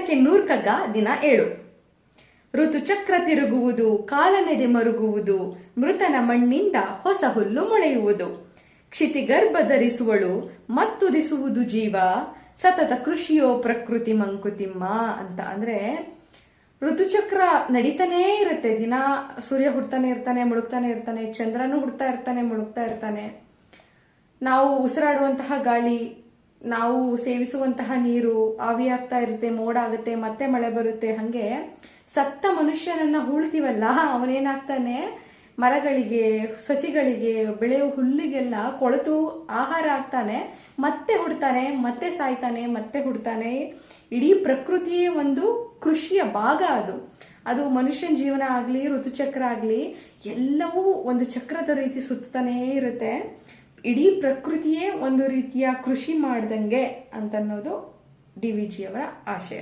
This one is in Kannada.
ದಿನಕ್ಕೆ 100 ಕಗ್ಗ ದಿನ 7. ಋತುಚಕ್ರ ತಿರುಗುವುದು, ಕಾಲನೆದೆ ಮರುಗುವುದು, ಮೃತನ ಮಣ್ಣಿಂದ ಹೊಸ ಹುಲ್ಲು ಮೊಳೆಯುವುದು. ಕ್ಷಿತಿಗರ್ಭ ಧರಿಸುವಳು ಮತ್ತುದಿಸುವುದು ಜೀವ, ಸತತ ಕೃಷಿಯೋ ಪ್ರಕೃತಿ ಮಂಕುತಿಮ್ಮ ಅಂತ. ಅಂದ್ರೆ ಋತುಚಕ್ರ ನಡೀತಾನೇ ಇರುತ್ತೆ. ದಿನ ಸೂರ್ಯ ಹುಡ್ತಾನೆ ಇರ್ತಾನೆ, ಮುಳುಗ್ತಾನೆ ಇರ್ತಾನೆ, ಚಂದ್ರನು ಹುಡ್ತಾ ಇರ್ತಾನೆ, ಮುಳುಗ್ತಾ ಇರ್ತಾನೆ. ನಾವು ಉಸಿರಾಡುವಂತಹ ಗಾಳಿ, ನಾವು ಸೇವಿಸುವಂತಹ ನೀರು ಆವಿಯಾಗ್ತಾ ಇರುತ್ತೆ, ಮೋಡ ಆಗುತ್ತೆ, ಮತ್ತೆ ಮಳೆ ಬರುತ್ತೆ. ಹಂಗೆ ಸತ್ತ ಮನುಷ್ಯನನ್ನ ಹೂಳ್ತೀವಲ್ಲ, ಅವನೇನಾಗ್ತಾನೆ ಮರಗಳಿಗೆ, ಸಸಿಗಳಿಗೆ, ಬೆಳೆಯುವ ಹುಲ್ಲಿಗೆಲ್ಲ ಕೊಳೆತು ಆಹಾರ ಆಗ್ತಾನೆ, ಮತ್ತೆ ಹುಡ್ತಾನೆ, ಮತ್ತೆ ಸಾಯ್ತಾನೆ, ಮತ್ತೆ ಹುಡ್ತಾನೆ. ಇಡೀ ಪ್ರಕೃತಿಯೇ ಒಂದು ಕೃಷಿಯ ಭಾಗ. ಅದು ಮನುಷ್ಯನ ಜೀವನ ಆಗ್ಲಿ, ಋತುಚಕ್ರ ಆಗ್ಲಿ, ಎಲ್ಲವೂ ಒಂದು ಚಕ್ರದ ರೀತಿ ಸುತ್ತಾನೇ ಇರುತ್ತೆ. ಇಡೀ ಪ್ರಕೃತಿಯೇ ಒಂದು ರೀತಿಯ ಕೃಷಿ ಮಾಡ್ದಂಗೆ ಅಂತನ್ನೋದು DVG ಅವರ ಆಶಯ.